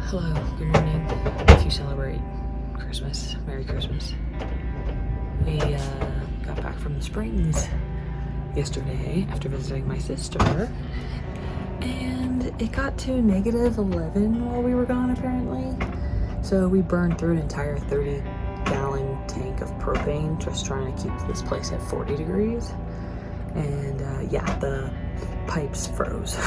Hello, good morning. If you celebrate Christmas, Merry Christmas. We got back from the Springs yesterday after visiting my sister, and it got to -11 while we were gone apparently. So we burned through an entire 30-gallon tank of propane just trying to keep this place at 40 degrees. And yeah, the pipes froze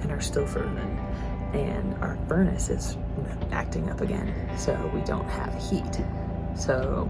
and are still frozen. And our furnace is acting up again, so we don't have heat. So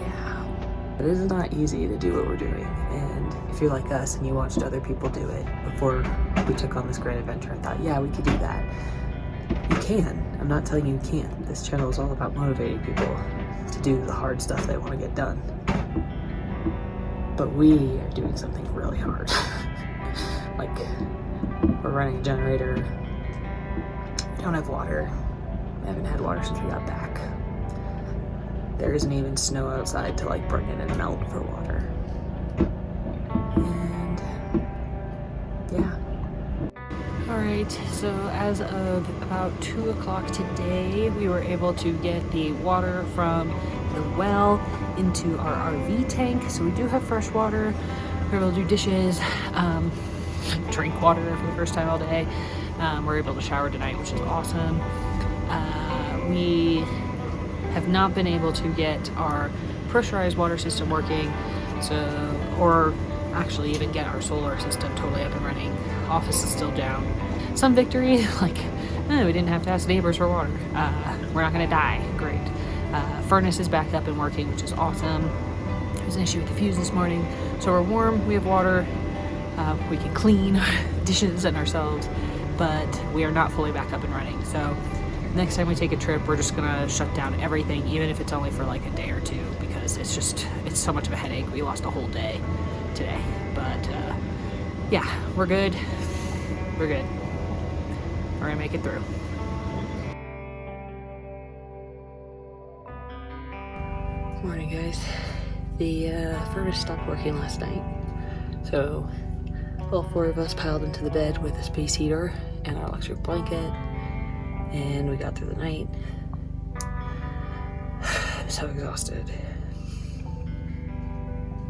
yeah, it is not easy to do what we're doing. And if you're like us and you watched other people do it before we took on this great adventure and thought, yeah, we could do that, you can. I'm not telling you you can't. This channel is all about motivating people to do the hard stuff they want to get done. But we are doing something really hard. Like, we're running a generator. We don't have water. We haven't had water since we got back. There isn't even snow outside to like bring in and melt for water. And yeah. Alright, so as of about 2 o'clock today, we were able to get the water from the well into our RV tank. So we do have fresh water. We're able to do dishes, drink water for the first time all day. We're able to shower tonight, which is awesome. We have not been able to get our pressurized water system working, or actually even get our solar system totally up and running. Office is still down. Some victory, like, we didn't have to ask neighbors for water. We're not gonna die, great. Furnace is back up and working, which is awesome. There's an issue with the fuse this morning. So we're warm, we have water, we can clean dishes and ourselves, but we are not fully back up and running. So next time we take a trip, we're just gonna shut down everything, even if it's only for like a day or two, because it's so much of a headache. We lost a whole day today, but yeah, we're good. We're good. We're gonna make it through. Morning, guys. The furnace stopped working last night, so all four of us piled into the bed with a space heater and our electric blanket, and we got through the night. I'm so exhausted.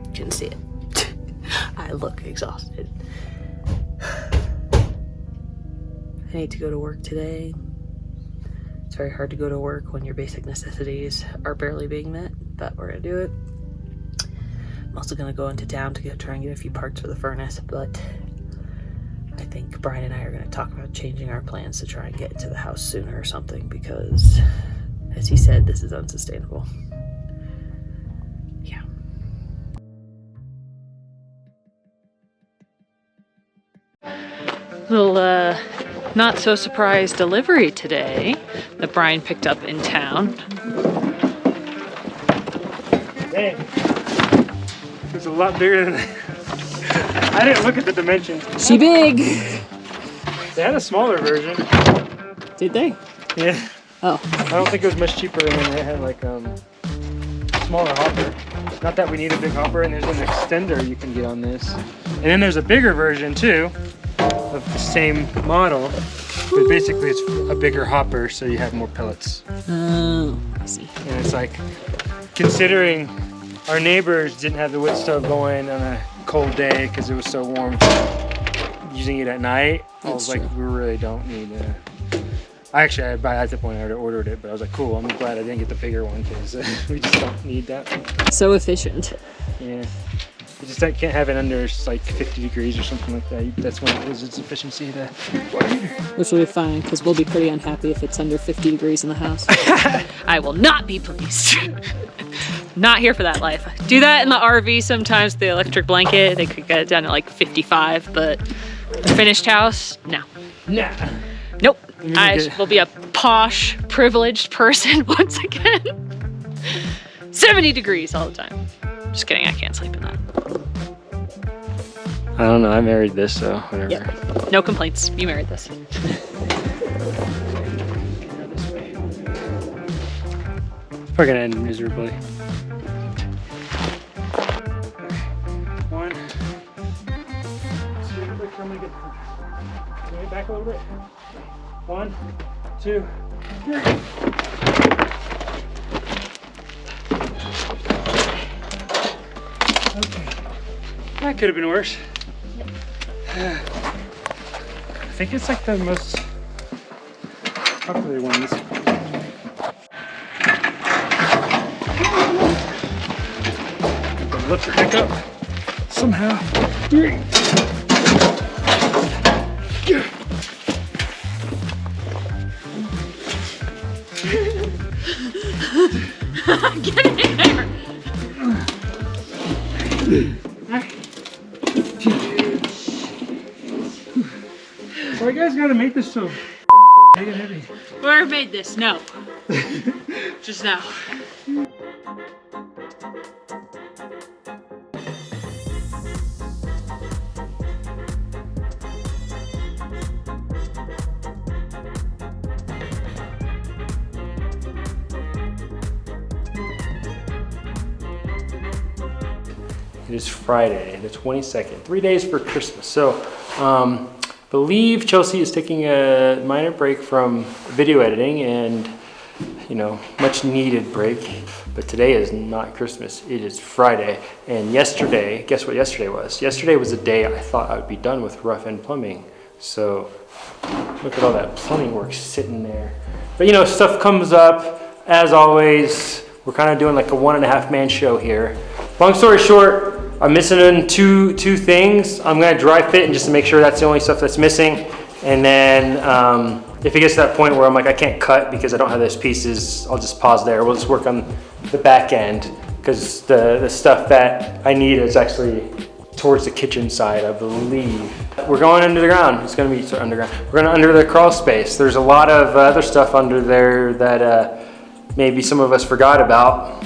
You can see it. I look exhausted. I need to go to work today. It's very hard to go to work when your basic necessities are barely being met, but we're gonna do it. I'm also gonna go into town to try and get a few parts for the furnace, but I think Brian and I are gonna talk about changing our plans to try and get into the house sooner or something, because as he said, this is unsustainable. Yeah. Little not so surprise delivery today that Brian picked up in town. Dang. It's a lot bigger than I didn't look at the dimensions. She big! They had a smaller version. Did they? Yeah. Oh. I don't think it was much cheaper, and then they had like smaller hopper. Not that we need a big hopper, and there's an extender you can get on this. And then there's a bigger version too of the same model, but basically it's a bigger hopper, so you have more pellets. Oh, I see. And it's like, considering our neighbors didn't have the wood stove going on a cold day because it was so warm, using it at night, I was like, we really don't need actually, at that point I already ordered it, but I was like, cool, I'm glad I didn't get the bigger one, because we just don't need that. So efficient. Yeah. You just can't have it under like 50 degrees or something like that. That's when it loses its efficiency. Which will be fine, because we'll be pretty unhappy if it's under 50 degrees in the house. I will not be pleased. Not here for that life. Do that in the RV sometimes, the electric blanket. They could get it down to like 55, but the finished house, no. Nah. Nope. I will be a posh, privileged person once again. 70 degrees all the time. Just kidding, I can't sleep in that. I don't know, I married this, so whatever. Yep. No complaints, you married this. We're gonna end miserably. One, two, picture, I'm gonna get can we back a little bit? 1, 2, 3. Okay. That could have been worse. I think it's like the most popular one. Lift her heck up somehow. Get in there! Why you guys gotta make this so big and heavy? Whoever made this, no. Just now. It is Friday, the 22nd, 3 days for Christmas. So, believe Chelsea is taking a minor break from video editing and, you know, much needed break. But today is not Christmas, it is Friday. And yesterday, guess what yesterday was? Yesterday was the day I thought I would be done with rough end plumbing. So, look at all that plumbing work sitting there. But you know, stuff comes up, as always. We're kind of doing like a 1.5 man show here. Long story short, I'm missing in two things. I'm gonna dry fit and just to make sure that's the only stuff that's missing. And then if it gets to that point where I'm like, I can't cut because I don't have those pieces, I'll just pause there. We'll just work on the back end because the stuff that I need is actually towards the kitchen side, I believe. We're going under the ground. It's gonna be underground. We're gonna under the crawl space. There's a lot of other stuff under there that maybe some of us forgot about.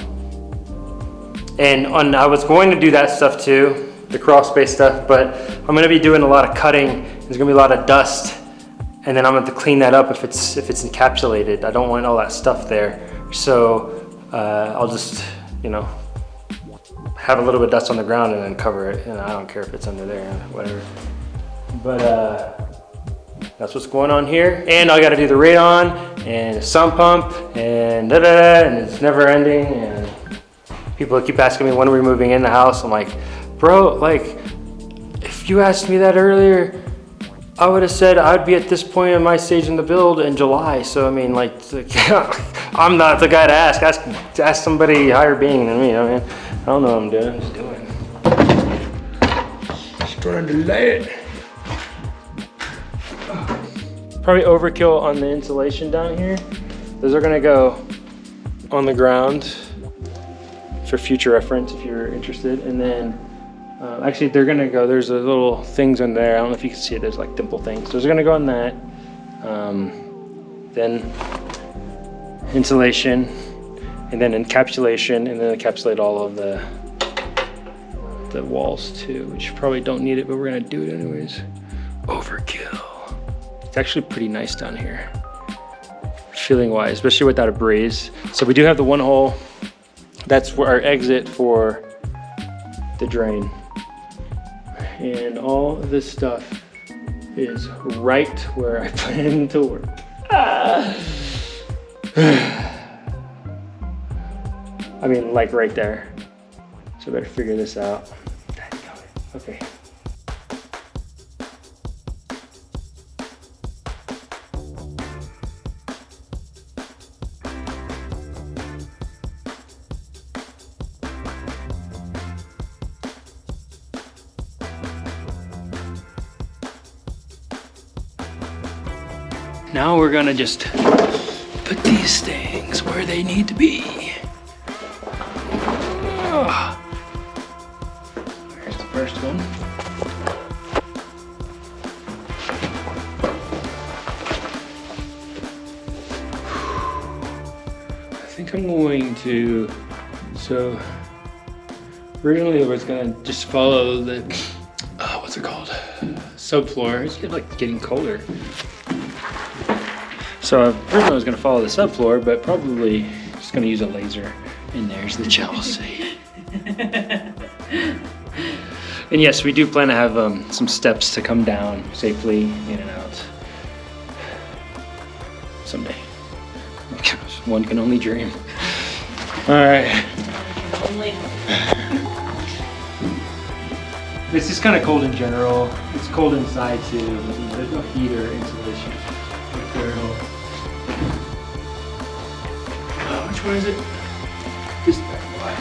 And I was going to do that stuff too, the crawl space stuff, but I'm gonna be doing a lot of cutting. There's gonna be a lot of dust, and then I'm gonna have to clean that up if it's encapsulated. I don't want all that stuff there. So I'll just, you know, have a little bit of dust on the ground and then cover it. And I don't care if it's under there or whatever. But that's what's going on here. And I gotta do the radon and the sump pump and and it's never ending. And people keep asking me when are we moving in the house. I'm like, bro, like, if you asked me that earlier, I would have said I'd be at this point in my stage in the build in July. So I mean, like I'm not the guy to ask. Ask somebody higher being than me. I mean, I don't know what I'm doing. I'm just doing. Just trying to lay it. Probably overkill on the insulation down here. Those are gonna go on the ground for future reference if you're interested. And then actually they're gonna go, there's a little things in there. I don't know if you can see it, there's like dimple things. Those are gonna go on that. Then insulation, and then encapsulation, and then encapsulate all of the walls too, which probably don't need it, but we're gonna do it anyways. Overkill. It's actually pretty nice down here, feeling wise, especially without a breeze. So we do have the one hole. That's where our exit for the drain. And all this stuff is right where I plan to work. I mean, like right there. So I better figure this out. Okay. Now we're gonna just put these things where they need to be. Oh. There's the first one. I think I'm going to, so originally I was gonna just follow the, what's it called? Subfloor. It's like getting colder. So originally I was gonna follow the subfloor, but probably just gonna use a laser. And there's the Chelsea. And yes, we do plan to have some steps to come down safely in and out someday. One can only dream. All right. This is kind of cold in general. It's cold inside too. There's no heat or insulation. Which one is it? This back one.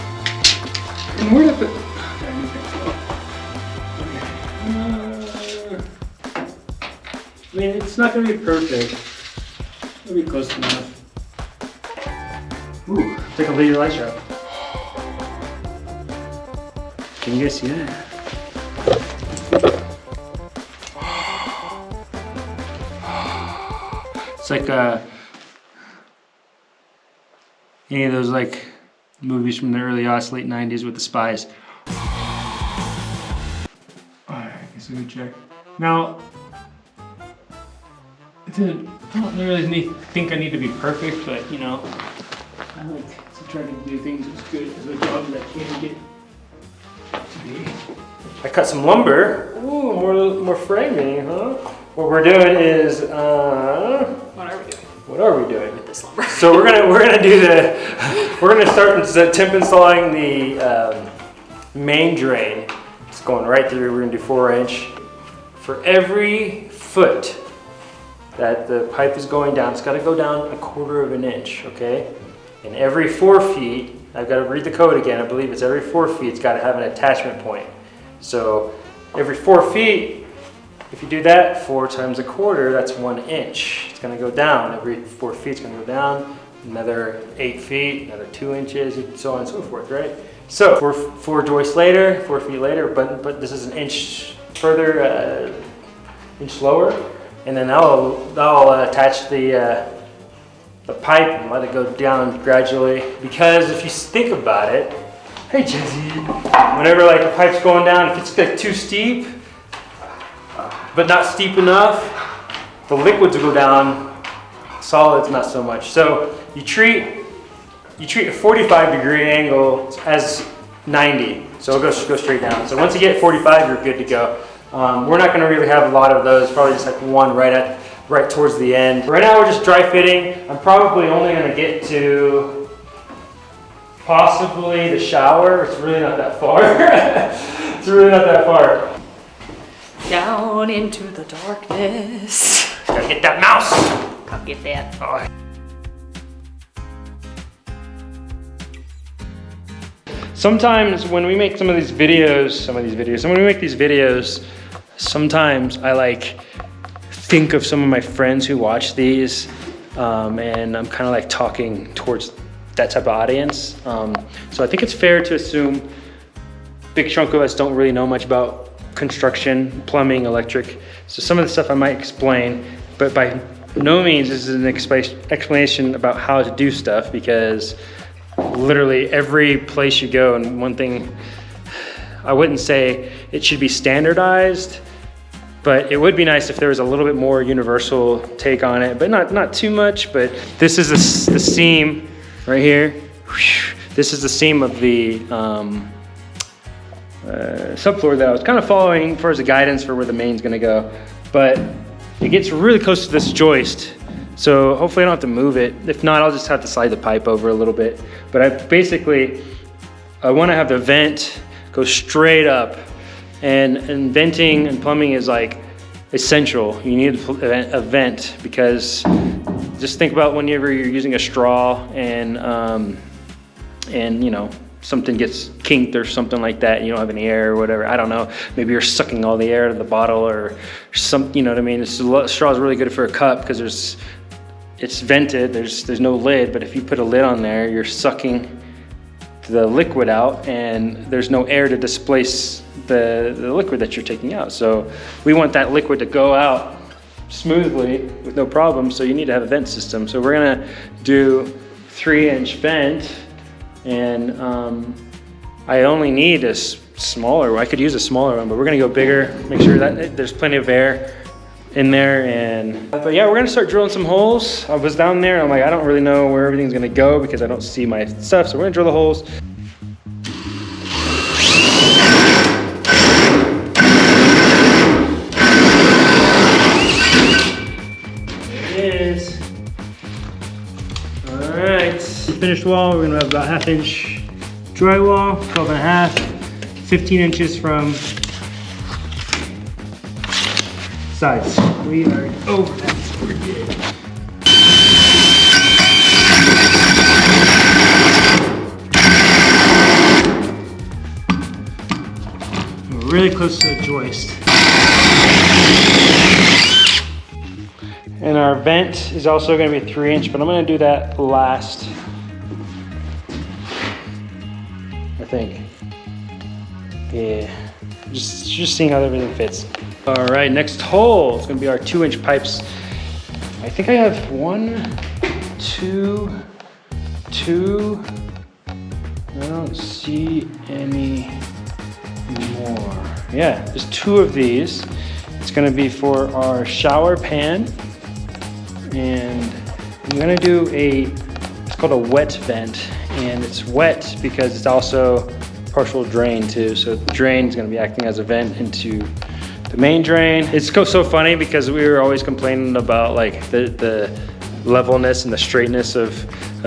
And where did I put? I mean, it's not gonna be perfect. It'll be close enough. Ooh, take a laser light shot. Can you guys see that? It's like any of those like movies from the early aughts, late 90s with the spies. Alright, I guess we can check. Now, I don't really think I need to be perfect, but you know, I like to try to do things as good as a job as I can get to be. I cut some lumber. Ooh, more framing, huh? What we're doing is what are we doing with this lumber? So we're gonna start temp installing the main drain. It's going right through. We're gonna do 4-inch. For every foot that the pipe is going down, it's got to go down 1/4 of an inch, okay? And every 4 feet, I've got to read the code again. I believe it's every 4 feet. It's got to have an attachment point. So every 4 feet, if you do that, 4 times 1/4, that's 1 inch. It's going to go down. Every 4 feet, it's going to go down. Another 8 feet, another 2 inches, and so on and so forth, right? So 4 joists later, 4 feet later, but this is an inch further, inch lower, and then that'll attach the pipe and let it go down gradually. Because if you think about it, hey Jizzy, whenever like a pipe's going down, if it's like too steep, but not steep enough, the liquids will go down, solids not so much. So you treat a 45-degree angle as 90, so it'll go straight down. So once you get 45, you're good to go. We're not going to really have a lot of those, probably just like one right towards the end. Right now we're just dry fitting. I'm probably only going to get to possibly the shower. It's really not that far. It's really not that far. Down into the darkness. Gotta get that mouse. Come get that. Oh. Sometimes when we make some of these videos, sometimes I like think of some of my friends who watch these, and I'm kind of like talking towards that type of audience. So I think it's fair to assume big chunk of us don't really know much about construction, plumbing, electric. So some of the stuff I might explain, but by no means this is an explanation about how to do stuff, because literally every place you go, and one thing, I wouldn't say it should be standardized, but it would be nice if there was a little bit more universal take on it, but not too much. But this is the seam right here. This is the seam of the subfloor that I was kind of following for as a guidance for where the main's gonna go. But it gets really close to this joist, so hopefully I don't have to move it. If not, I'll just have to slide the pipe over a little bit. But I want to have the vent go straight up, and venting and plumbing is like essential. You need a vent, because just think about whenever you're using a straw and you know, something gets kinked or something like that, and you don't have any air or whatever. I don't know. Maybe you're sucking all the air out of the bottle or some, you know what I mean? Straw is really good for a cup because it's vented. There's no lid, but if you put a lid on there, you're sucking the liquid out, and there's no air to displace the liquid that you're taking out. So we want that liquid to go out smoothly with no problem. So you need to have a vent system. So we're gonna do 3-inch vent. And I only need a smaller one. I could use a smaller one, but we're gonna go bigger, make sure that there's plenty of air in there. But yeah, we're gonna start drilling some holes. I was down there, I'm like, I don't really know where everything's gonna go because I don't see my stuff, so we're gonna drill the holes. finished wall. We're gonna have about 1/2 inch drywall, 12.5, 15 inches from sides. We are over that. So we're good. We're really close to the joist. And our vent is also going to be a 3-inch, but I'm going to do that last, I think. Yeah, just seeing how everything fits. All right, next hole is going to be our 2-inch pipes. I think I have 1, 2. I don't see any more. Yeah, there's 2 of these. It's going to be for our shower pan. And I'm gonna do it's called a wet vent, and it's wet because it's also partial drain too. So the drain is gonna be acting as a vent into the main drain. It's so funny because we were always complaining about like the levelness and the straightness of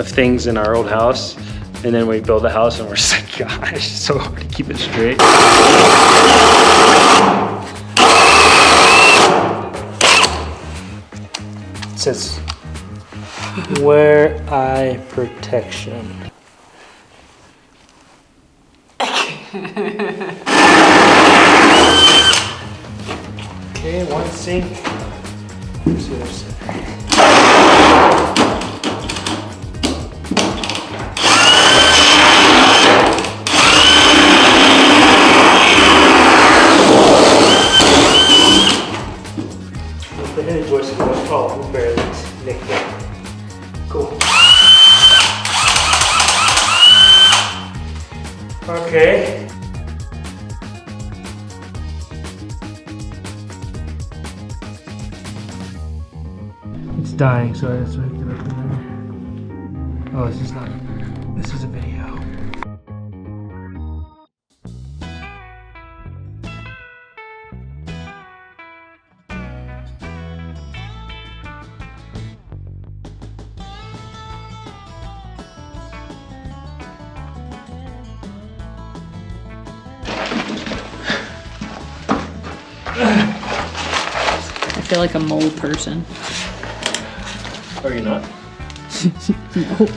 things in our old house. And then we build a house and we're just like, gosh, it's so hard to keep it straight. It says, wear eye protection. Okay, 1 sink. Let's see what there's there. The hinge joist is much taller, we'll barely nick it. Cool. Okay. It's dying, so that's why I get up in there. Oh, this is not. This is a video. I feel like a mole person. Are you not? No.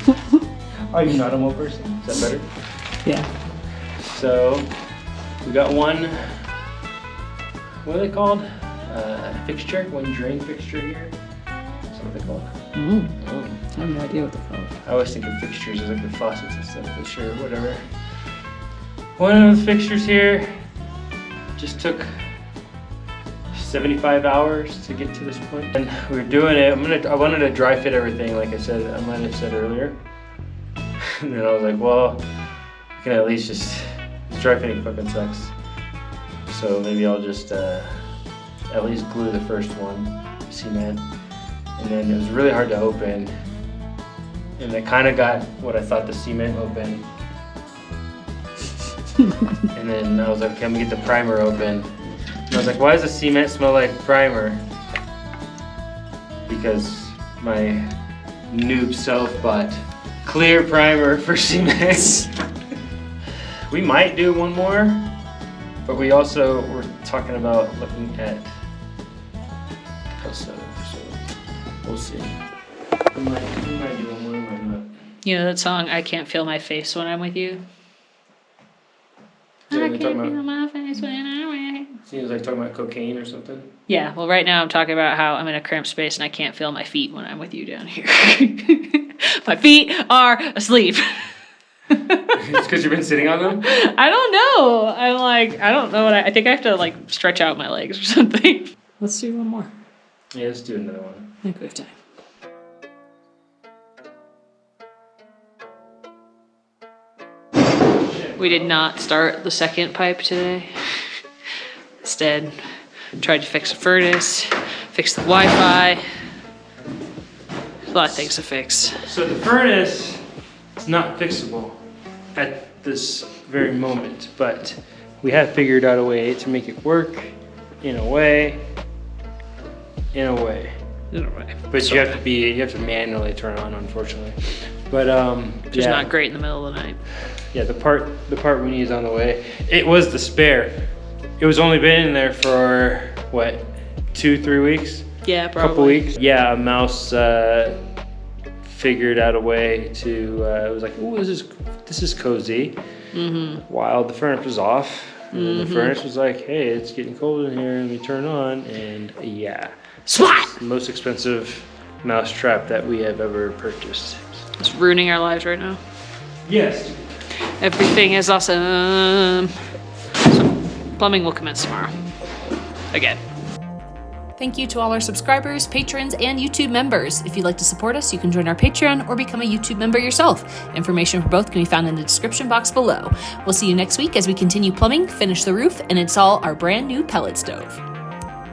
Are you not a mole person? Is that better? Yeah. So, we got one, what are they called? Fixture, one drain fixture here. That's what they're called. Oh, I have no idea what they're called. I always think of fixtures as like the faucets and stuff, but sure, whatever. One of the fixtures here just took 75 hours to get to this point. And we're doing it, I wanted to dry fit everything, like I said, I might have said earlier. And then I was like, well, I can at least just, dry fitting fucking sucks. So maybe I'll just at least glue the first one, cement. And then it was really hard to open. And I kind of got what I thought the cement open. And then I was like, okay, I'm gonna get the primer open. And I was like, why does the cement smell like primer? Because my noob self bought clear primer for cement. We might do one more, but we also were talking about looking at so we'll see. We might do one more, we might not. You know that song, I Can't Feel My Face When I'm With You? Is that I what can't you're feel talking about? my face when I'm with you. Seems like talking about cocaine or something. Yeah, well right now I'm talking about how I'm in a cramped space and I can't feel my feet when I'm with you down here. My feet are asleep. It's because you've been sitting on them? I don't know. I'm like, I don't know what I think I have to like stretch out my legs or something. Let's do one more. Yeah, let's do another one. I think we have time. We did not start the second pipe today. Instead, tried to fix the furnace, fix the Wi-Fi. There's a lot of things to fix. So the furnace is not fixable at this very moment, but we have figured out a way to make it work in a way. Either way. But you have to manually turn it on, unfortunately. But Which is not great in the middle of the night. Yeah, the part we need is on the way. It was the spare. It was only been in there for what, 2-3 weeks? Yeah, probably. Couple weeks. Yeah, a mouse figured out a way to. It was like, oh, this is cozy. While the furnace was off, and the furnace was like, hey, it's getting cold in here. Let me turn on, and yeah, SWAT! It's the most expensive mouse trap that we have ever purchased. It's ruining our lives right now. Yes. Everything is awesome. So, plumbing will commence tomorrow. Again. Thank you to all our subscribers, patrons, and YouTube members. If you'd like to support us, you can join our Patreon or become a YouTube member yourself. Information for both can be found in the description box below. We'll see you next week as we continue plumbing, finish the roof, and install our brand new pellet stove.